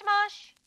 Mosh!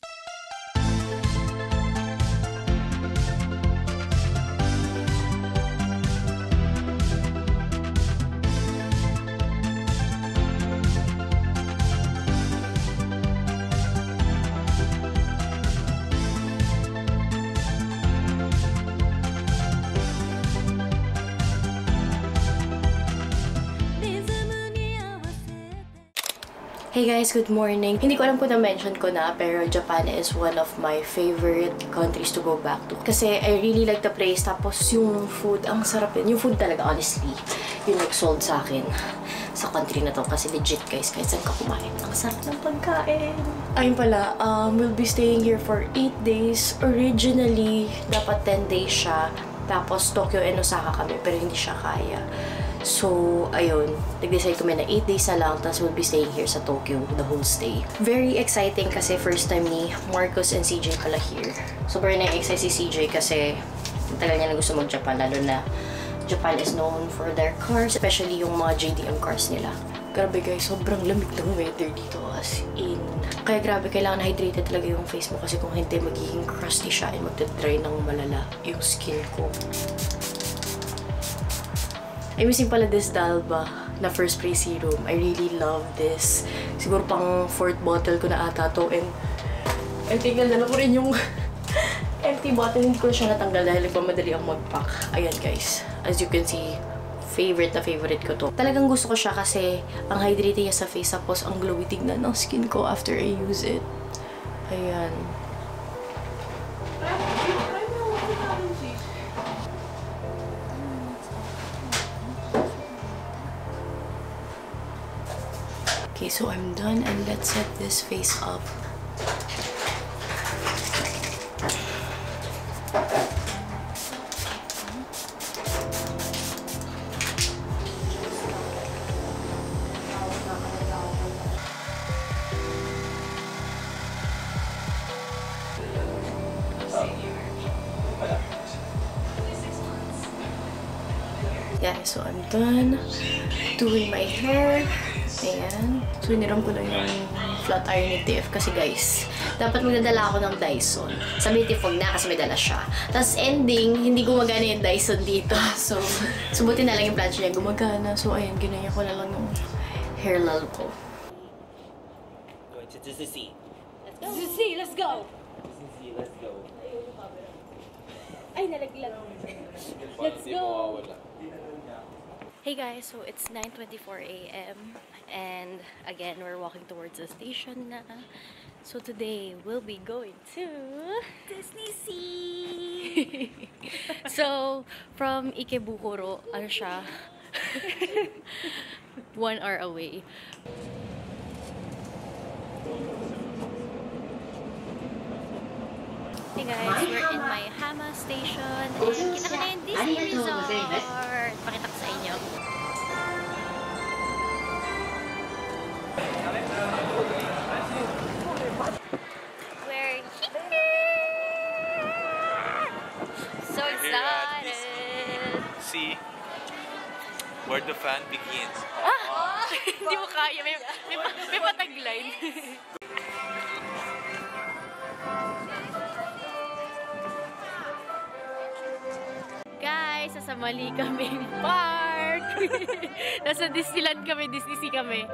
Hey guys, good morning. Hindi ko alam kung na-mention ko na, pero Japan is one of my favorite countries to go back to. Kasi I really like the place, tapos yung food, ang sarap yun. Yung food talaga, honestly, yung nag-sold sa akin sa country na to. Kasi legit guys, kahit saan ka kumain, ang sarap ng pagkain. Ayun pala, we'll be staying here for 8 days. Originally, dapat 10 days siya. Tapos Tokyo and Osaka kami, pero hindi siya kaya. So, ayun. Nag-decide kami na 8 days na lang, tapos we'll be staying here sa Tokyo the whole stay. Very exciting kasi first time ni Marcos and CJ pala here. Super na-excite si CJ kasi tagal niya na gusto mag-Japan, lalo na Japan is known for their cars, especially yung mga JDM cars nila. Grabe guys, sobrang lamig ng weather dito as in. Kaya grabe, kailangan hydrated talaga yung face mo kasi kung hindi, magiging crusty siya and magdadry ng malala yung skin ko. I'm using pala this Dalba na first spray serum. I really love this. Siguro pang 4th bottle ko na ata to. And I think nalala ko rin yung empty bottle. Hindi ko siya natanggal dahil nagmamadali ang mag-pack. Ayan guys. As you can see, favorite na favorite ko to. Talagang gusto ko siya kasi ang hydrating niya sa face. Tapos ang glowy tignan ng skin ko after I use it. Ayan. Okay, so I'm done and let's set this face up. Yeah, so I'm done doing my hair. Ayan. So, hiniram ko lang yung flat iron ni Tiff. Kasi guys, dapat magdadala ako ng Dyson. Sabi ni Tiff, wag na kasi may dala siya. Tapos ending, hindi gumagana yung Dyson dito. So, subutin na lang yung plancha niya. Gumagana. So, ayan, ginaya ko na lang yung hair lal ko. Going to Zuzuzi. Let's go! Zuzuzi, let's go! Zuzuzi, let's go. Ay, nalaglag. Let's go! Hey guys, so it's 9:24 AM and again, we're walking towards the station na. So today, we'll be going to Disney Sea! So, from Ikebukuro, ano siya? 1 hour away. Hey guys, we're in Maihama Station and kita ko na yung Disney Resort. Pakita ko sa inyo. We're here! So excited! See where the fun begins. Ah! Hindi mo kaya. May patagline. Guys, nasa mali kaming park! Nasa Disneyland kami, Disney Sea kami.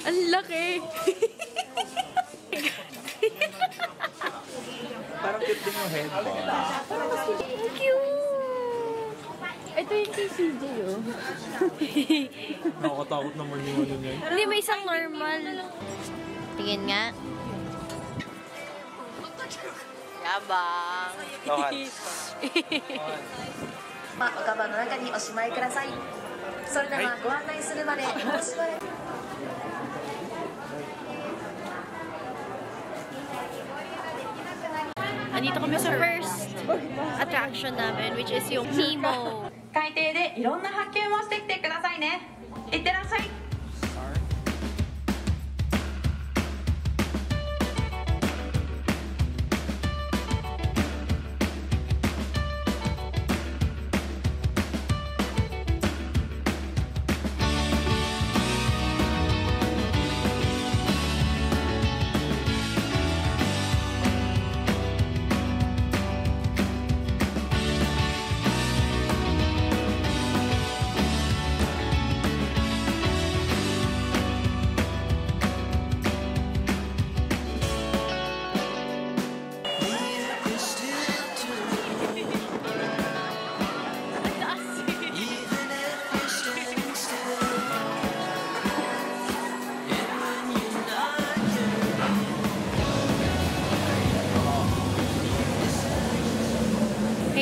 Ang laki! Parang cute din yung headband. Cute! Ito yung CCJ, oh. Nakakatakot naman yung ano niya. Hindi, may isang normal. Tingin nga. Yabang. No hands. まあ、おカバンの中におしまいください。それではご案内するまで申し訳 Andito kami sa first attraction namin, which is yung Nemo. 海底でいろんな発見をしてきてくださいね。いってらっしゃい。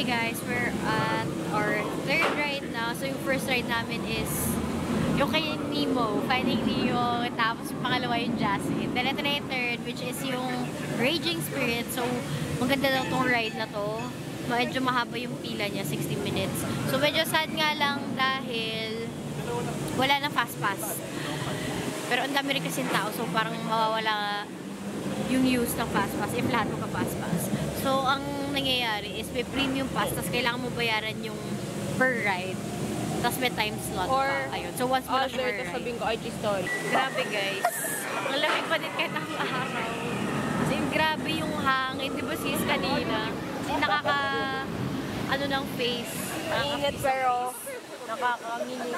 Hey guys, we're at our third ride now. So yung first ride namin is yung kay Nemo, Finding Nemo, tapos yung pangalawa yung Jasmine. Then ito na yung third, which is yung Raging Spirit. So maganda daw tong ride na to. Medyo mahaba yung pila niya, 60 minutes. So medyo sad nga lang dahil wala nang fast pass. Pero ang dami rin kasing tao, so parang mawawala yung use ng fast pass if lahat mo ka fast pass. So ang nangyayari is may premium pass, tapos kailangan mo bayaran yung per ride. Tapos may time slot Or, pa. Ayun. So once mo na siya per ride. sabihin ko IG story. Grabe guys. Ang lamig pa din kahit ang araw. Kasi grabe yung hangin. Di ba sis kanina? Nakaka... ano ng face. Ingat pero nakakangini.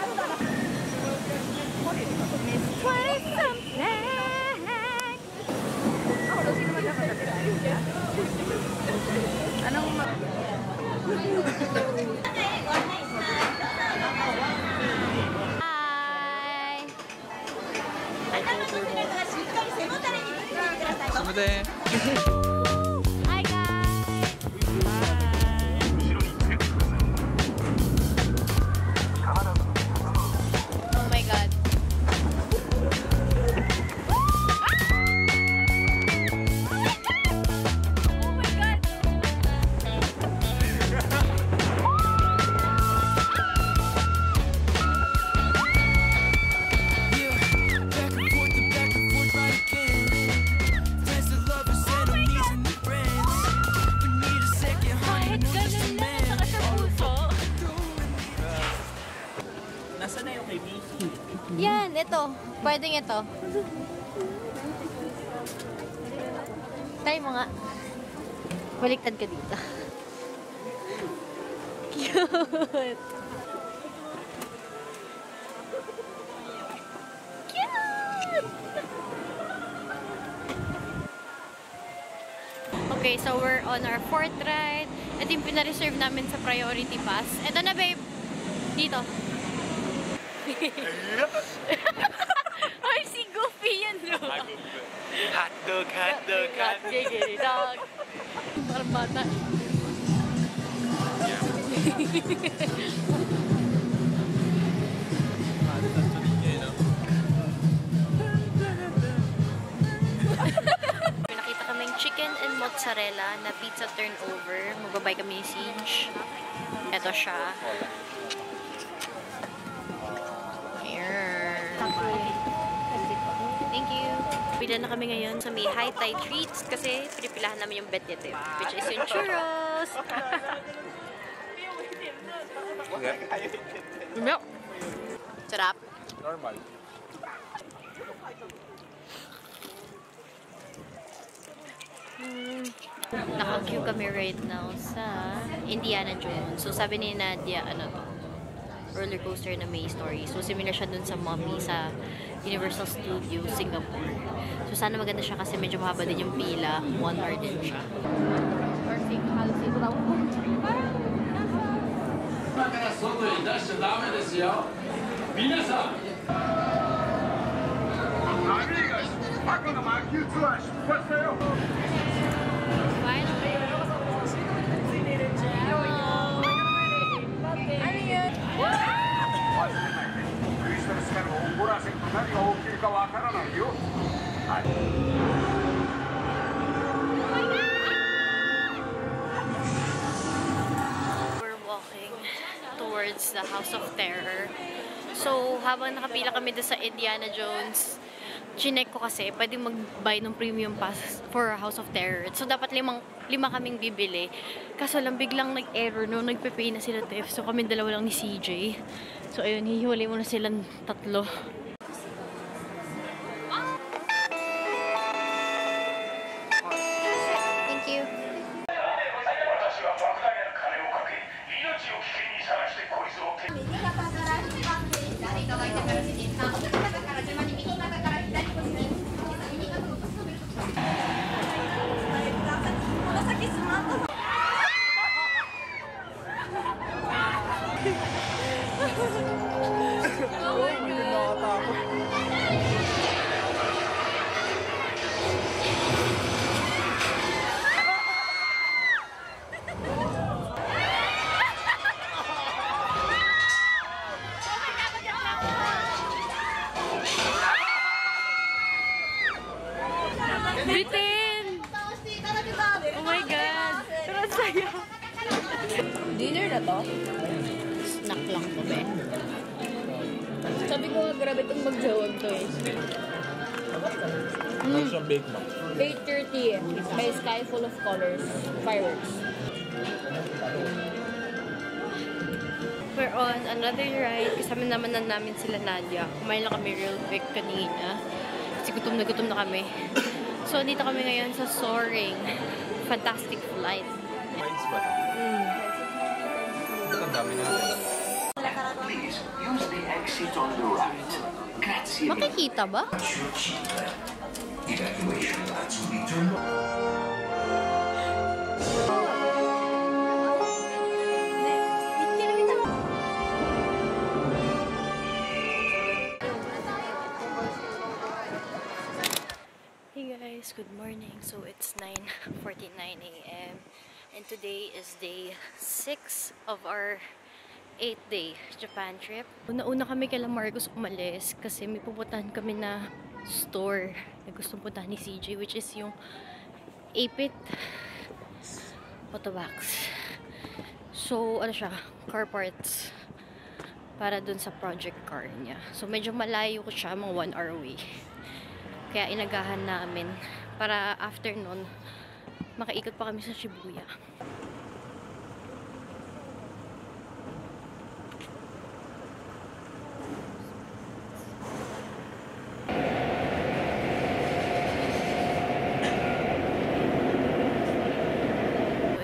20-something! Hi! Hi guys! Oh my god. Oh my god! Kahit ganun lang, saka sa puso. Nasaan na yung kay Vicky? Yan, ito. Pwedeng ito. Try mo nga. Baliktad ka dito. Cute! Cute! Okay, so we're on our fourth ride. Ito yung pinareserve namin sa priority pass. Ito na, babe. Dito. Ay, si Goofy yan, no? Hotdog, hotdog, hotdog. Gigili dog. Parang bata. Nakita kaming chicken and mozzarella na pizza turnover. Magbabay kami ni Siege. Ito siya. Here. Thank you. Pila na kami ngayon sa may High Tide Treats kasi pinipilahan namin yung bet nito, which is yung churros. Milk. Sarap. Normal. Naka-queue kami right now sa Indiana Jones. So sabi ni Nadia, ano to? roller coaster na May Story. So, similar siya dun sa Mummy sa Universal Studios, Singapore. So, sana maganda siya kasi medyo mahaba din yung pila. 1 hour din siya. We're walking towards the House of Terror. So, habang nakapila kami doon sa Indiana Jones, chinek ko kasi pwede mag-buy ng premium pass for House of Terror. So, dapat lima kaming bibili. Kaso lang biglang nag-error no, nagpe-pay na sila Tiff. So, kami dalawa lang ni CJ. So, ayun, hihiwalay muna silang tatlo. Thank you. Bitin! Oh my God! Pero ang saya! Dinner na to? Snack lang to, be. Sabi ko nga, grabe itong magjawag to eh. Ano siyang bake mo? 8:30 by Sky Full of Colors. Fireworks. We're on another ride. Kasama naman namin sila Nadia. Kumain lang kami real quick kanina. Kasi gutom na kami. So, dito kami ngayon sa Soaring. Fantastic flight. Rides ba? Ang dami na. Please use the exit on the right. Grazie. Makikita ba? Evacuation lights will be turned on. Hey guys, good morning. So it's 9:49 a.m. and today is day 6 of our 8-day Japan trip. Una-una kami kay Marcos umalis kasi may pupuntahan kami na store na gustong puntahan ni CJ, which is yung Apit Autobox. So, ano siya, car parts para dun sa project car niya. So, medyo malayo ko siya, mga 1 hour away. Kaya inagahan namin para after nun, makaikot pa kami sa Shibuya.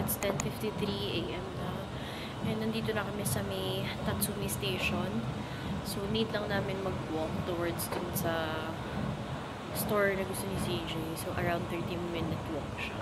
It's 10:53 a.m. na. And nandito na kami sa may Tatsumi Station. So, need lang namin mag-walk towards dun sa store na gusto ni CJ. So, around 30-minute walk siya.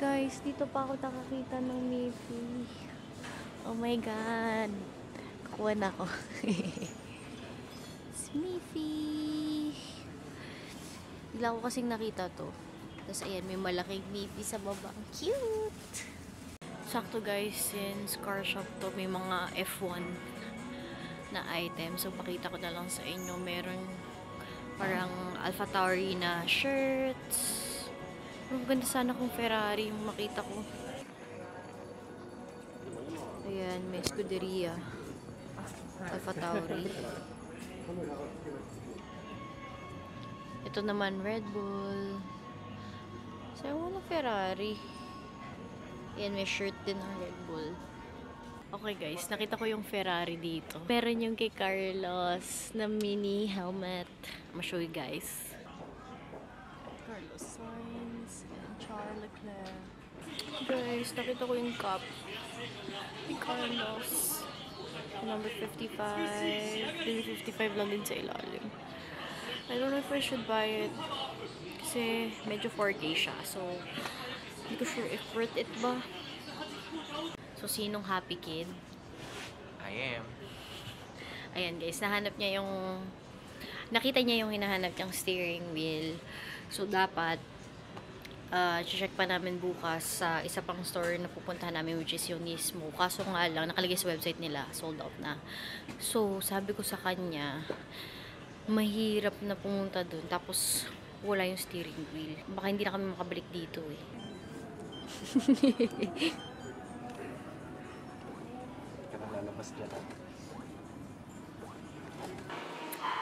Guys, dito pa ako nakakita ng Miffy. Oh my God! Kukuha na ako. Miffy! Bigla ko kasing nakita to. Tapos ayan, may malaking Miffy sa baba. Ang cute! Sakto guys, since car shop to, may mga F1 na item. So, pakita ko na lang sa inyo. Meron parang Alpha Tauri na shirts. Maganda sana kung Ferrari yung makita ko. Ayan, may Scuderia. Alpha Tauri. Ito naman, Red Bull. So, wala Ferrari. Yan, may shirt din ng Red Bull. Okay guys, nakita ko yung Ferrari dito. Meron yung kay Carlos na mini helmet. I'm show you guys. Carlos Sainz and Charles Leclerc. Guys, nakita ko yung cup ni Carlos. Number 55. Number 55 lang din sa ilalim. I don't know if I should buy it. Kasi medyo 4K siya. So, hindi ko sure if worth it ba. So, sinong happy kid? I am. Ayan guys, nahanap niya yung... Nakita niya yung hinahanap niyang steering wheel. So, dapat check pa namin bukas sa isa pang store na pupuntahan namin, which is yung Nismo. Kaso nga lang, nakalagay sa website nila, sold out na. So, sabi ko sa kanya, mahirap na pumunta dun. Tapos, wala yung steering wheel. Baka hindi na kami makabalik dito eh.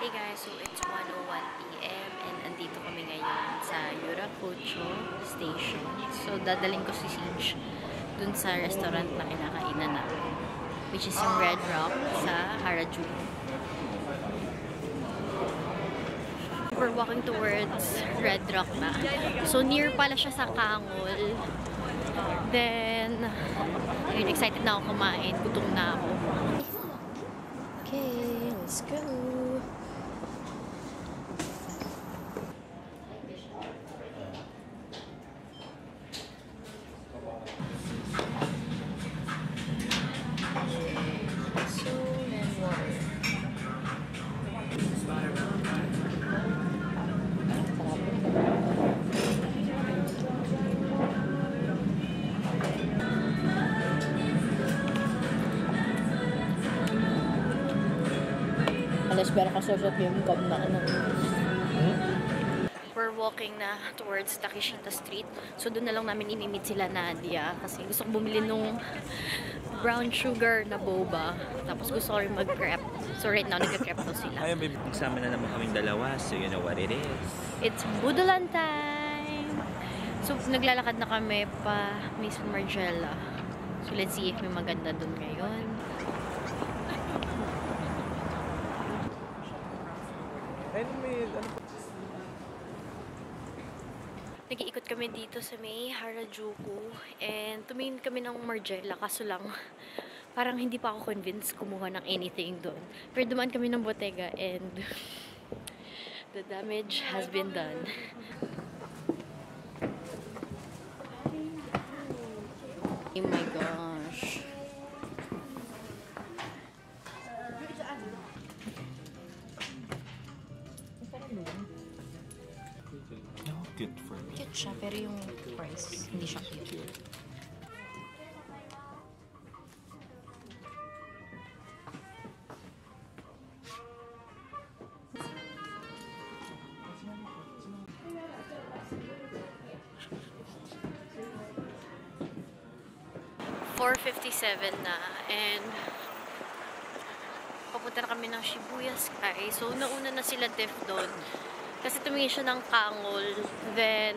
Hey guys, so it's 1:01 PM and andito kami ngayon sa Yurakucho Station. So dadaling ko si Siege dun sa restaurant na kinakainan namin, which is yung Red Rock sa Harajuku. We're walking towards Red Rock na. So near pala siya sa Kangol. Then, ayun, excited na ako kumain. Gutom na ako. Okay, let's go. Pero kasosot yung gum na ano. We're walking na towards Takeshita Street. So doon na lang namin imimit sila Nadia. Kasi gusto ko bumili nung brown sugar na boba. Tapos gusto ko rin mag-crepe. So right now, nag-crepe daw sila. Ayun, babe. Magsama na naman kaming dalawa. So you know what it is. It's Budolan time! So naglalakad na kami pa Maison Margiela. So let's see if may maganda doon ngayon. Nag-iikot kami dito sa may Harajuku and tumingin kami ng Margiela, kaso lang parang hindi pa ako convinced kumuha ng anything doon. Pero dumaan kami ng Bottega and the damage has been done. Oh my gosh. Cute for me. Cute siya, pero yung price, hindi siya cute. $4.57 na, and papunta na kami ng Shibuya Sky. So, nauna na sila Tiff doon. Kasi tumingin siya ng Kangol. Then,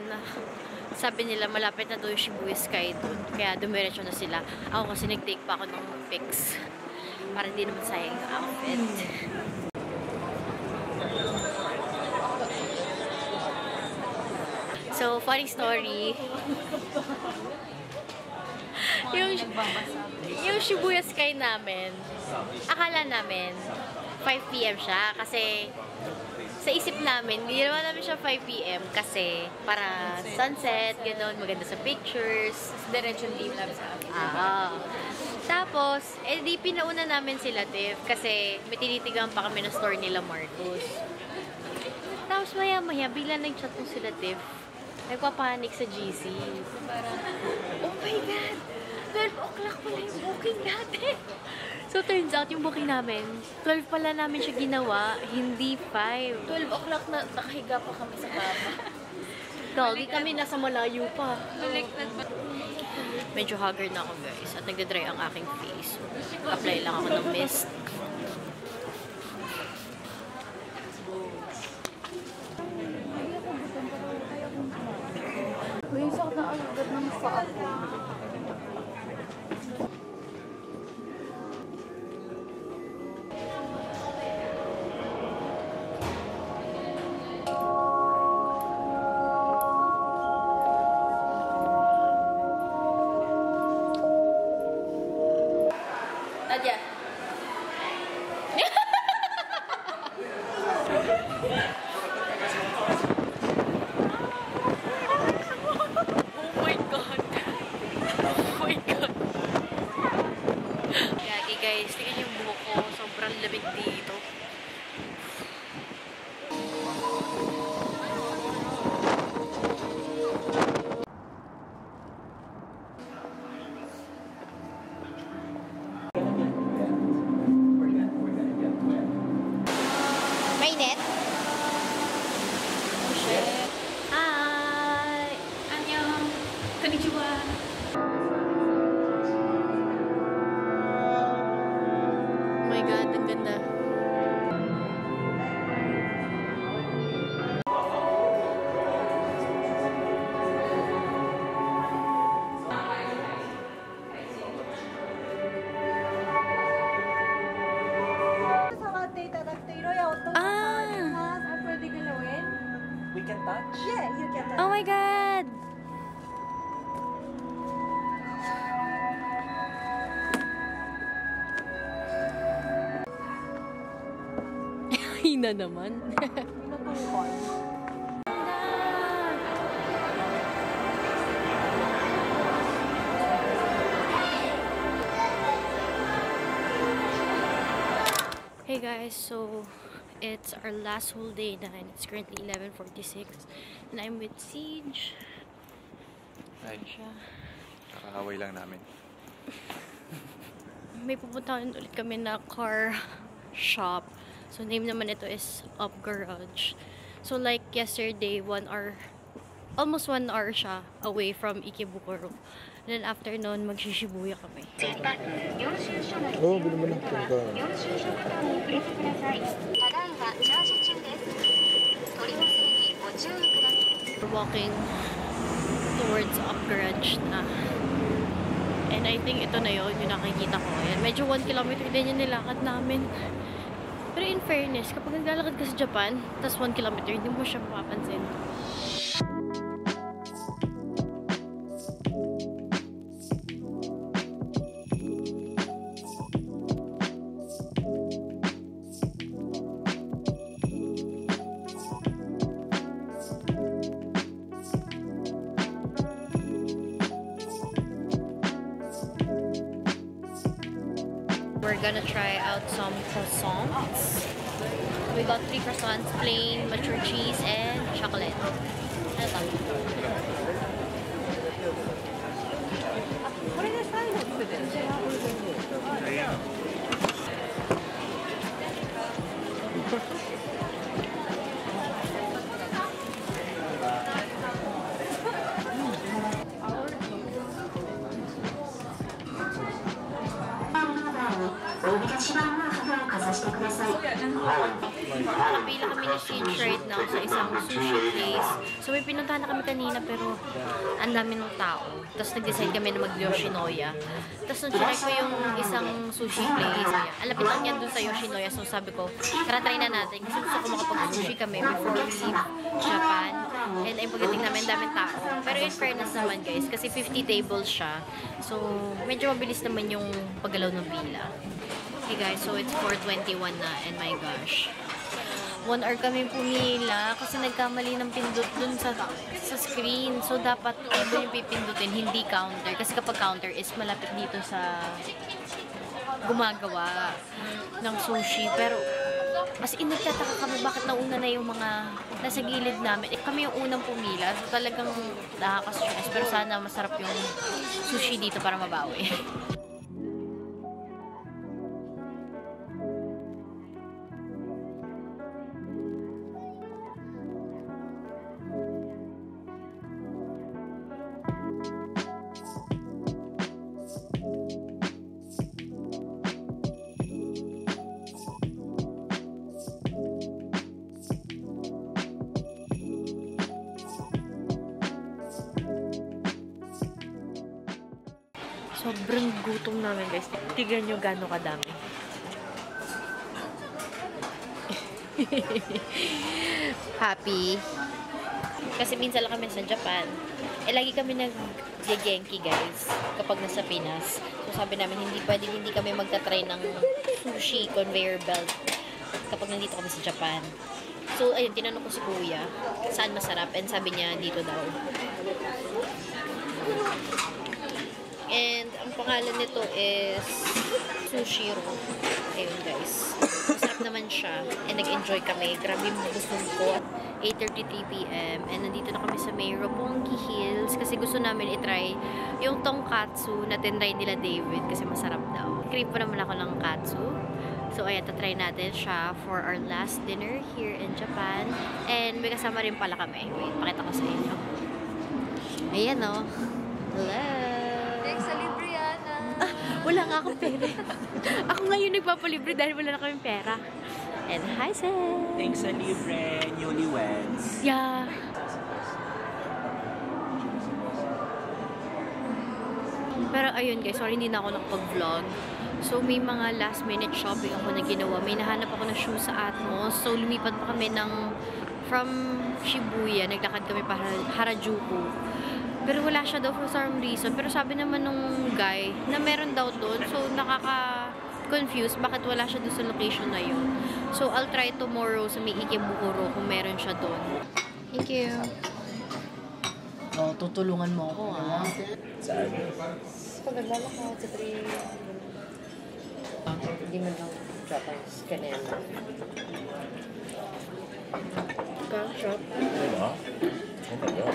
sabi nila malapit na doon yung Shibuya Sky doon. Kaya dumiretso na sila. Ako kasi nag-take pa ako ng pics. Para hindi naman sayang yung outfit. So, funny story. yung Shibuya Sky namin, akala namin 5 PM siya. Kasi sa isip namin, hindi naman namin siya 5 PM kasi para sunset, gano'n, maganda sa pictures. Diretso yung team namin sa amin. Tapos, di pinauna namin sila, Tiff, kasi may tinitigan pa kami na store nila Marcos. Tapos maya-maya, bigla nag-chat mo sila, Tiff. Nagpapanik sa GC. Parang, oh my God! 12 o'clock pala yung booking natin! So, turns out, yung booking namin, 12 pala namin siya ginawa, hindi 5. 12 o'clock na nakahiga pa kami sa kama. Doggy kami, nasa malayo pa. Baliktad pa. Medyo haggard na ako, guys. At nagdadry ang aking face. Apply lang ako ng mist. May isa na agad ng paa ko. Yeah. Oh my God. Oh my God. Yagi guys, tingnan yung buhok ko. Sobrang lamig dito. Mainit? Hi! Annyeong! Konnichiwa! Oh my God, ang ganda. We can touch? Oh my God! Hina naman. Hey guys, so it's our last whole day na and it's currently 11:46 and I'm with Siege. Ay, Siya. kakahaway lang namin. May pupuntahan ulit kami na car shop. So name naman ito is Up Garage. So like yesterday, 1 hour, almost 1 hour siya away from Ikebukuro. And then after noon, mag-Shibuya kami. Oh, bilhin mo na. We're walking towards Up Garage na. And I think ito na yun, yung nakikita ko. Ayan, medyo 1 kilometer din yung nilakad namin. Pero in fairness, kapag naglalakad ka sa Japan, tas 1 kilometer, hindi mo siya mapapansin. We're gonna try out some croissants. We got 3 croissants, plain, mature cheese, and chocolate. Ano to? Kapila kami ni Siege right now sa isang sushi place. So may pinuntahan na kami kanina pero ang dami ng tao. Tapos nag-decide kami na mag-Yoshinoya. Tapos nung try ko yung isang sushi place, ang lapit lang yan dun sa Yoshinoya. So sabi ko, try na natin. Kasi gusto ko makapag-sushi kami before we leave Japan. And ay pagdating namin, daming tao. Pero in fairness naman guys, kasi 50 tables siya. So medyo mabilis naman yung paggalaw ng pila. Okay guys, so it's 4:21 na and my gosh. 1 hour kami pumila kasi nagkamali ng pindot dun sa screen. So dapat iba yung pipindutin, hindi counter. Kasi kapag counter is malapit dito sa gumagawa ng sushi. Pero as in nagtataka kami bakit nauna na yung mga nasa gilid namin. Kami yung unang pumila. So talagang nakaka-stress. Pero sana masarap yung sushi dito para mabawi. Sobrang gutom namin guys. Tignan nyo gano'ng kadami. Happy. Kasi minsan lang kami sa Japan. Eh lagi kami Genki guys kapag nasa Pinas. So sabi namin hindi kami magta-try ng sushi conveyor belt kapag nandito kami sa Japan. So ayun, tinanong ko si Kuya saan masarap and sabi niya dito daw. And ang pangalan nito is Sushiro. Ayun guys. Masarap naman siya. And nag-enjoy kami. Grabe yung busog ko. 8:33 p.m. And nandito na kami sa may Roppongi Hills kasi gusto namin itry yung tonkatsu na tinry nila David kasi masarap daw. Crave pa naman ako ng katsu. So ayan, tatry natin siya for our last dinner here in Japan. And may kasama rin pala kami. Wait, pakita ko sa inyo. Ayan o. Hello! Thanks sa libre yan. Wala nga akong pera. Ako ngayon nagpapalibre dahil wala na kaming pera. And hi, Sam! Thanks sa libre, newlyweds. Yeah. Pero ayun guys, sorry hindi na ako nakapag-vlog. So may mga last minute shopping ako na ginawa. May nahanap ako na shoes sa Atmos. So lumipat pa kami from Shibuya. Naglakad kami para Harajuku. Pero wala siya daw for some reason. Pero sabi naman nung guy na meron daw doon. So nakaka-confuse bakit wala siya doon sa location na yun. So I'll try tomorrow sa may Ikebukuro kung meron siya doon. Thank you. Oh, tutulungan mo ako ha. Saan? Pag naglalakad sa 3, hindi man lang Japanese kanina. Shop. Diba? Oh my God.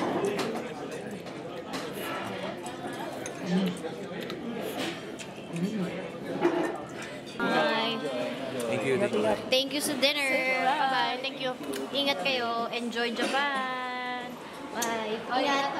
Bye. Thank you. Thank you sa dinner. Bye-bye. Thank you. Ingat kayo. Enjoy Japan. Bye. Ingat.